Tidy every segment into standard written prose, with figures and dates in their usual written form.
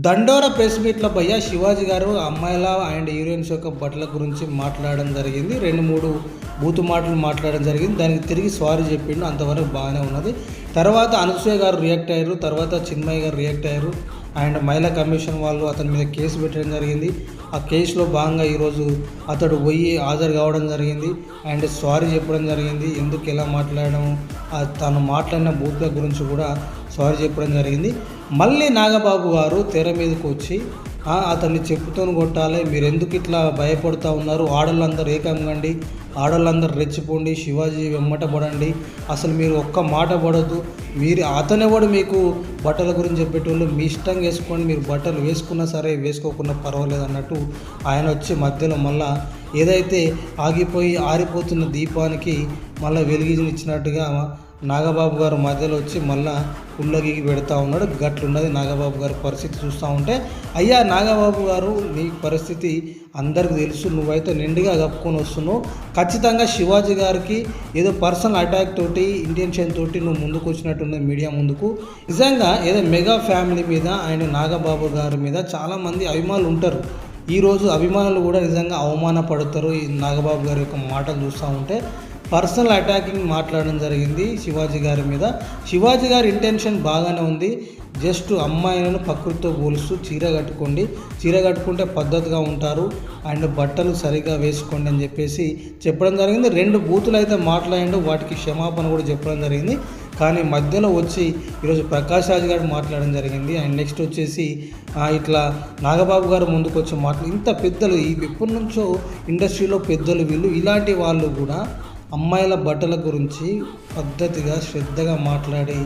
దండోర press మీట్లో భయ్య శివాజీ గారు అమ్మాయిల అండ్ హీరోయిన్స్ యొక్క బట్టల గురించి మాట్లాడడం జరిగింది. 2-3 బూతు మాటలు మాట్లాడడం జరిగింది. దానికి తిరిగి సారీ చెప్పిండు, అంతవరకు బాగానే ఉన్నది. తర్వాత అనసూయ గారు రియాక్ట్ అయ్యారు, తర్వాత చిన్మయ్య గారు రియాక్ట్ అయ్యారు. అండ్ మహిళా కమిషన్ వాళ్ళు అతని మీద కేసు పెట్టడం జరిగింది. ఆ కేసులో భాగంగా ఈరోజు అతడు పోయి హాజరు కావడం జరిగింది అండ్ సారీ చెప్పడం జరిగింది. ఎందుకు ఎలా మాట్లాడడం, తను మాట్లాడిన బూతుల గురించి కూడా సారీ చెప్పడం జరిగింది. మళ్ళీ నాగబాబు గారు తెర మీదకి వచ్చి అతన్ని చెప్పుతో కొట్టాలి, మీరు ఎందుకు ఇట్లా భయపడుతూ ఉన్నారు, ఆడవాళ్ళందరూ ఏకంగండి, ఆడవాళ్ళందరూ రెచ్చిపోండి, శివాజీ వెమ్మటపడండి, అసలు మీరు ఒక్క మాట పడద్దు, మీరు అతనెవడు మీకు బట్టల గురించి చెప్పేటోళ్ళు, మీ ఇష్టంగా వేసుకోండి, మీరు బట్టలు వేసుకున్నా సరే వేసుకోకున్నా పర్వాలేదు అన్నట్టు ఆయన వచ్చి మధ్యలో మళ్ళా ఏదైతే ఆగిపోయి ఆరిపోతున్న దీపానికి మళ్ళీ వెలిగించినట్టుగా నాగబాబు గారు మధ్యలో వచ్చి మళ్ళా పుల్లగికి పెడతా ఉన్నాడు. గట్లున్నది నాగబాబు గారి పరిస్థితి చూస్తూ ఉంటే. అయ్యా నాగబాబు గారు, నీ పరిస్థితి అందరికీ తెలుసు, నువ్వైతే నిండుగా కప్పుకొని వస్తున్నావు. ఖచ్చితంగా శివాజీ గారికి ఏదో పర్సనల్ అటాక్ తోటి ఇంటెన్షన్ తోటి నువ్వు ముందుకు వచ్చినట్టున్నది మీడియా ముందుకు. నిజంగా ఏదో మెగా ఫ్యామిలీ మీద ఆయన నాగబాబు గారి మీద చాలామంది అభిమానులు ఉంటారు. ఈరోజు అభిమానులు కూడా నిజంగా అవమానపడతారు ఈ నాగబాబు గారి యొక్క మాటలు చూస్తూ ఉంటే. పర్సనల్ అటాకింగ్ మాట్లాడడం జరిగింది శివాజీ గారి మీద. శివాజీ గారి ఇంటెన్షన్ బాగానే ఉంది. జస్ట్ అమ్మాయిలను ప్రకృతితో పోలుస్తూ చీర కట్టుకోండి, చీర కట్టుకుంటే పద్ధతిగా ఉంటారు అండ్ బట్టలు సరిగా వేసుకోండి అని చెప్పేసి చెప్పడం జరిగింది. 2 బూతులు అయితే మాట్లాడిండు, వాటికి క్షమాపణ కూడా చెప్పడం జరిగింది. కానీ మధ్యలో వచ్చి ఈరోజు ప్రకాష్ రాజ్ గారు మాట్లాడడం జరిగింది. అండ్ నెక్స్ట్ వచ్చేసి ఇట్లా నాగబాబు గారు ముందుకు వచ్చి ఇంత పెద్దలు ఎప్పటి నుంచో ఇండస్ట్రీలో పెద్దలు వీళ్ళు, ఇలాంటి వాళ్ళు కూడా అమ్మాయిల బట్టల గురించి పద్ధతిగా శ్రద్ధగా మాట్లాడి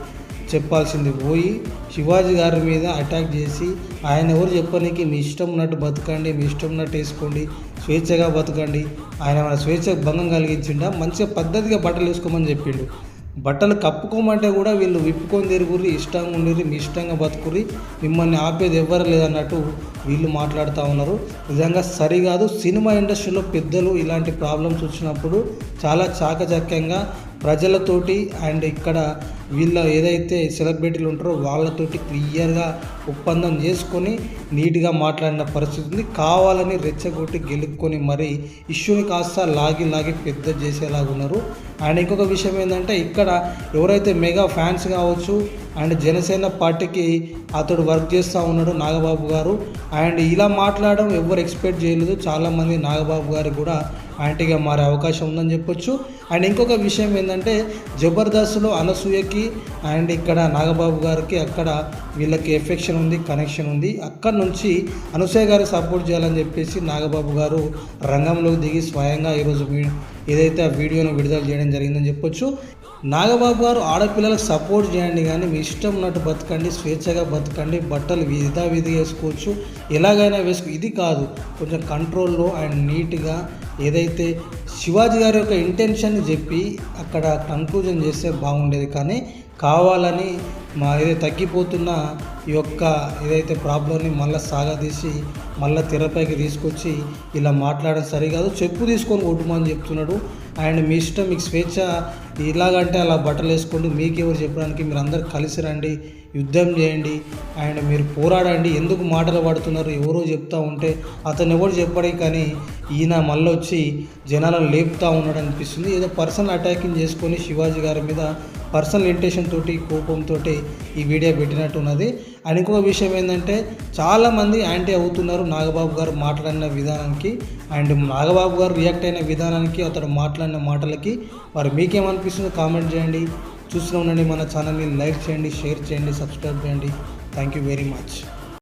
చెప్పాల్సింది పోయి శివాజీ గారి మీద అటాక్ చేసి ఆయన ఎవరు చెప్పనీకి, మీ ఇష్టం ఉన్నట్టు బతకండి, మీ ఇష్టం ఉన్నట్టు వేసుకోండి, స్వేచ్ఛగా బతకండి, ఆయన మన స్వేచ్ఛకు భంగం కలిగించిండా, మంచిగా పద్ధతిగా బట్టలు వేసుకోమని చెప్పిండు. బట్టలు కప్పుకోమంటే కూడా వీళ్ళు విప్పుకొని తిరుగుర్రి, ఇష్టంగా ఉండిర్రి, మీ ఇష్టంగా బతుకుర్రి, మిమ్మల్ని ఆపేది ఎవ్వరు లేదన్నట్టు వీళ్ళు మాట్లాడుతూ ఉన్నారు. నిజంగా సరికాదు. సినిమా ఇండస్ట్రీలో పెద్దలు ఇలాంటి ప్రాబ్లమ్స్ వచ్చినప్పుడు చాలా చాకచక్యంగా ప్రజలతోటి అండ్ ఇక్కడ వీళ్ళ ఏదైతే సెలబ్రిటీలు ఉంటారో వాళ్ళతోటి క్లియర్గా ఒప్పందం చేసుకొని నీట్గా మాట్లాడిన పరిస్థితి ఉంది. కావాలని రెచ్చగొట్టి గెలుక్కొని మరి ఇష్యూని కాస్త లాగి పెద్ద చేసేలాగా ఉన్నారు. అండ్ ఇంకొక విషయం ఏంటంటే, ఇక్కడ ఎవరైతే మెగా ఫ్యాన్స్ కావచ్చు అండ్ జనసేన పార్టీకి అతడు వర్క్ చేస్తూ ఉన్నాడు నాగబాబు గారు. అండ్ ఇలా మాట్లాడడం ఎవరు ఎక్స్పెక్ట్ చేయలేదు. చాలామంది నాగబాబు గారికి కూడా యాంటీగా మారే అవకాశం ఉందని చెప్పొచ్చు. అండ్ ఇంకొక విషయం ఏంటంటే, జబర్దస్త్లో అనసూయకి అండ్ ఇక్కడ నాగబాబు గారికి అక్కడ వీళ్ళకి ఎఫెక్షన్ ఉంది, కనెక్షన్ ఉంది. అక్కడి నుంచి అనసూయ గారికి సపోర్ట్ చేయాలని చెప్పేసి నాగబాబు గారు రంగంలోకి దిగి స్వయంగా ఈరోజు ఏదైతే ఆ వీడియోను విడుదల చేయడం జరిగిందని చెప్పొచ్చు. నాగబాబు గారు ఆడపిల్లలకు సపోర్ట్ చేయండి, కానీ మీ ఇష్టం ఉన్నట్టు బతకండి, స్వేచ్ఛగా బతకండి, బట్టలు విధి వేసుకోవచ్చు, ఎలాగైనా ఇది కాదు, కొంచెం కంట్రోల్లో అండ్ నీట్గా ఏదైతే శివాజీ గారి యొక్క ఇంటెన్షన్ చెప్పి అక్కడ కన్క్లూజన్ చేస్తే బాగుండేది. కానీ కావాలని ఏదైతే తగ్గిపోతున్న ఈ యొక్క ఏదైతే ప్రాబ్లమ్ని మళ్ళీ సాగదీసి మళ్ళీ తెరపైకి తీసుకొచ్చి ఇలా మాట్లాడడం సరికాదు. చెప్పు తీసుకొని కొట్టుమని చెప్తున్నాడు. అండ్ మీ ఇష్టం, మీకు స్వేచ్ఛ, ఇలాగంటే అలా బట్టలు వేసుకోండి, మీకెవరు చెప్పడానికి, మీరు అందరు కలిసి రండి, యుద్ధం చేయండి అండ్ మీరు పోరాడండి. ఎందుకు మాటలు పడుతున్నారు, ఎవరో చెప్తూ ఉంటే అతను ఎవరు చెప్పడే, కానీ ఈయన మళ్ళీ వచ్చి జనాలను లేపుతూ ఉన్నాడు అనిపిస్తుంది. ఏదో పర్సనల్ అటాకింగ్ చేసుకొని శివాజీ గారి మీద పర్సనల్ ఇంటెన్షన్ తోటి కోపంతో ఈ వీడియో పెట్టినట్టు ఉన్నది. అండ్ ఇంకొక విషయం ఏంటంటే, చాలామంది యాంటీ అవుతున్నారు నాగబాబు గారు మాట్లాడిన విధానానికి అండ్ నాగబాబు గారు రియాక్ట్ అయిన విధానానికి, అతడు మాట్లాడిన మాటలకి. మరి మీకేమనిపిస్తుందో కామెంట్ చేయండి. చూస్తూ ఉండండి మన ఛానల్ని, లైక్ చేయండి, షేర్ చేయండి, సబ్స్క్రైబ్ చేయండి. Thank you very much.